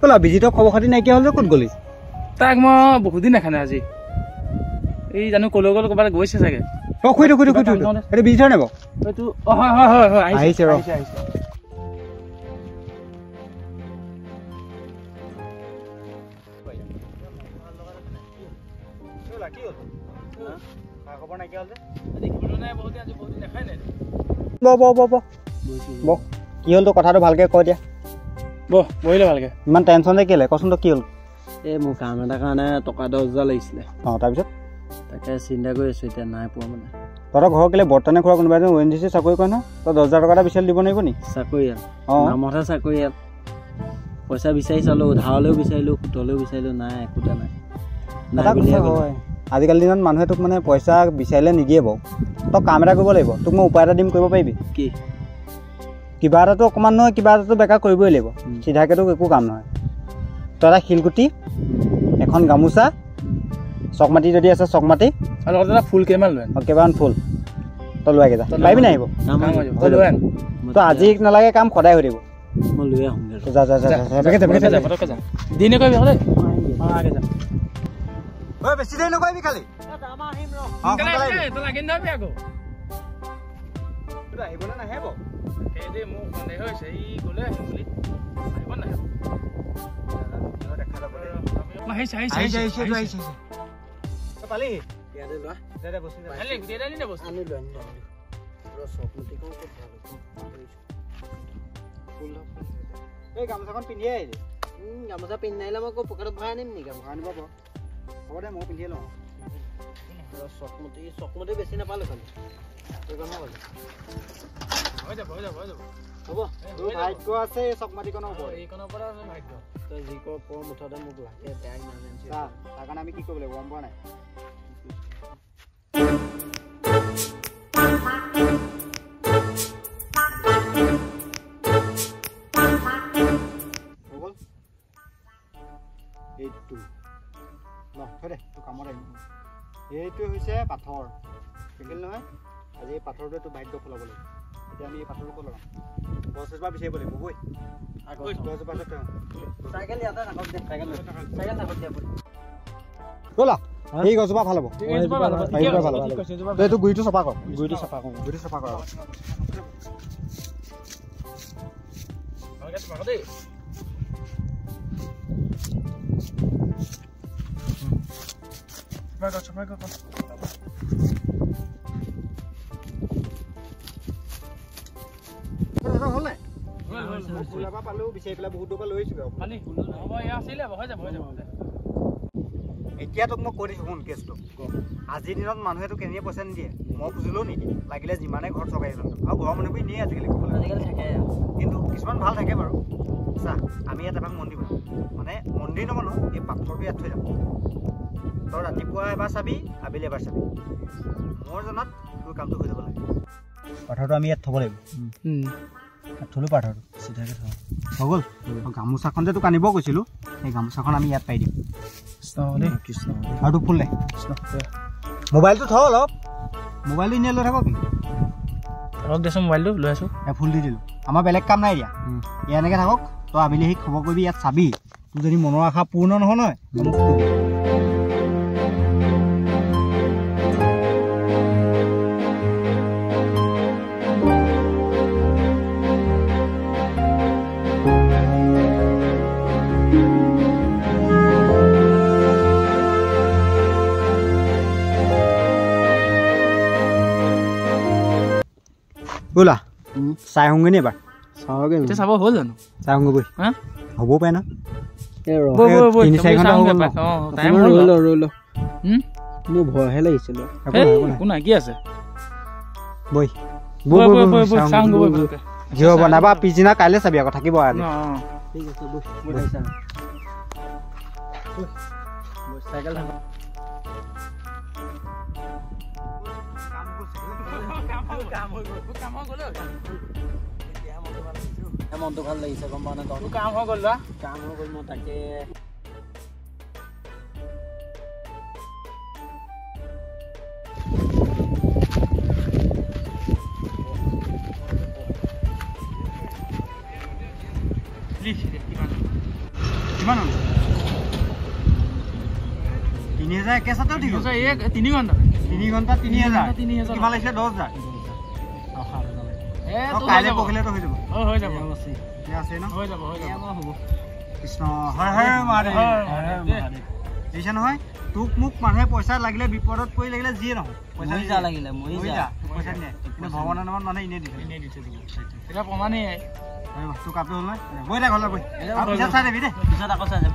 ক'লা বিজিতৰ খবৰ খাতি নাইকিয়া হ'ল যে ক'ত গলি তাক মই বহুত দিন দেখা নাই আজি এই জানো কলৈ গ'ল ক'ৰবাত গৈছে চাগে খুই এইটো বিজিতৰ নেব এইটো হয় আহিছে ৰ কি হ'ল তোৰ কথাটো ভালকে কৈ দিয়া বহিলে ভালকে ইমান টেনশ্যন যে কেলে কচোন তো কি হ'ল এই মোৰ কাম এটা কাৰণে টকা 10,000 লাগিছিলে তাৰপিছত তাকে চিন্তা কৰি আছো এতিয়া নাই পোৱা মানে তহঁতৰ ঘৰৰ কেলে বৰ্তমানে খুৰা কোনোবা এজন ONGC চাকৰি কৰে ন তই 10,000 টকা এটা বিচাৰি দিব নোৱাৰিব নি চাকৰিয়াল নামতহে চাকৰিয়াল পইচা বিচাৰি চালো ধাৰলৈও বিচাৰিলো সুতলৈও বিচাৰিলো নাই একোটা নাই আজিকালি দিনত মানুহে তোক মানে পইচা বিচাৰিলে নিদিয়ে বাৰু তই কাম এটা কৰিব লাগিব তোক মই উপায় এটা দিম কৰিব পাৰিবি কি কিবা এটাতো অকণমান নহয় কিবা এটাতো বেকাৰ কৰিবই লাগিব চিধাকৈ তোক একো কাম নহয় তই এটা শিলগুটি এখন গামোচা চকমাটি যদি আছে চকমাটি আৰু এটা ফুল কেইমান লৈ কেইবামান ফুল তই লৈ আগে যা পাৰিবি নাই আহিব তই আজি নালাগে কাম সদায় হৈ থাকিব মই লৈ আহোঁগৈ যা দিনে কৰিবি হ'লে বেছি দেৰি নকৰিবি খালি আহিবনে নাহিব মোৰ সন্দেহ হৈছে ই গ'লে আহিম বুলি আহিব নাহিব পালি এই গামোচাখন পিন্ধি আহিলি গামোচা পিন্ধি নাহিলে মই আকৌ পকেটত ভৰাই আনিম নেকি ভৰাই আনিব হ'ব দে মই পিন্ধিয়ে লওঁ চকমতি বেছি নাপালোঁ খালি হ'ব ভাগ্য আছে চকমাটিখনৰ ওপৰত এইখনৰ পৰা আছে ভাগ্য তই যি কৰ পৰ মুঠতে মোক লাগে বেয়া ইমাৰ্জেঞ্চি তাৰ কাৰণে আমি কি কৰিব লাগিব গম পোৱা নাই এইটো থৈ দে তোৰ কামত আহিব এইটো হৈছে পাথৰ দেখিল নহয় আজি এই পাথৰটোৱে তোৰ ভাগ্য খোলাব লাগিব এতিয়া আমি এই পাথৰটো ক'ত লগাম গছ এজোপা বিচাৰিব লাগিব বৈ গছজোপা চাইকেল ইয়াতে ৰাখক দে চাইকেল ৰাখক দে ব'লা এই গছজোপা ভাল হ'ব এইটো গুৰিটো চফা কৰ গুৰিটো চফা কৰ এতিয়া তোক মই কৈ দিছোঁ শুন কেছটো আজিৰ দিনত মানুহে তোক কেনেকৈ পইচা নিদিয়ে মই খুজিলেও নিদিয়ে লাগিলে যিমানে ঘৰত চৰকাৰী আৰু ঘৰৰ মানুহবোৰ নিয়ে আজিকালি থাকে কিন্তু কিছুমান ভাল থাকে বাৰু চা আমি ইয়াত এপাক মন্দিৰ বনাম মানে মন্দিৰ নবনো এই পাথৰটো ইয়াত থৈ যাম তই ৰাতিপুৱা এবাৰ চাবি আবেলি এবাৰ চাবি মোৰ জনাত তোৰ কামটো হৈ যাব লাগে পাথৰটো আমি ইয়াত থ'ব লাগিব থ'লোঁ পাথৰটো চিধাকৈ থওঁ হৈ গ'ল গামোচাখন যে তোক আনিব কৈছিলোঁ সেই গামোচাখন আমি ইয়াত পাই দিম আৰু তোক ফুল দে মোবাইলটো থ অলপ মোবাইলটো এনেই লৈ থাকক দেচোন মোবাইলটো লৈ আছোঁ ফুল দি দিলোঁ আমাৰ বেলেগ কাম নাই এতিয়া এয়া এনেকৈ থাকক তই আবেলি আহি খবৰ কৰিবি ইয়াত চাবি তোৰ যদি মনৰ আশা পূৰ্ণ নহয় নহয় মোক বোলা চাই আহোঁগৈ নি এবাৰ চাব হ'ল জানো চাই আহোঁগৈ বৈ হ'বও পাৰে ন 3-4 ঘণ্টা ৰৈ ল মোৰ ভয়হে লাগিছিল একো নাই কি আছে বৈ ঘিউ বনাবা পিছদিনা কাইলৈ চাবি আকৌ থাকিব ঠিক আছে চাইকেল মনটো ভাল লাগিছে গম পোৱা নাই তই কাম হৈ গ'ল কাম হৈ গ'ল মই তাকে কিমান হ'ল 3000 একেচাতেও ঠিক আছে 3 ঘণ্টা 3 ঘণ্টা 3000 3000 কিমান লাগিছে 10000 এ তো কাইলৈ পৰহিলেতো হৈ যাব হৈ যাব ঠিক আছে ন হৈ যাব হ'ব কৃষ্ণ হৰ হৰ মহাদেৱ দেখিছা নহয় তোক মোক মানুহে পইচা লাগিলে বিপদত পৰি লাগিলে যিয়ে নহয় পইচা লাগিলে মই যা পইচা নিয়ে কিন্তু ভগৱানৰ নামত মানুহে এনেই দিছে এটা প্ৰমাণেই তোক কাপটো হ'ল নহয় বৈ দে ঘৰলৈ বৈ পিছত চাই যাবি দেই পিছত আকৌ চাই যাম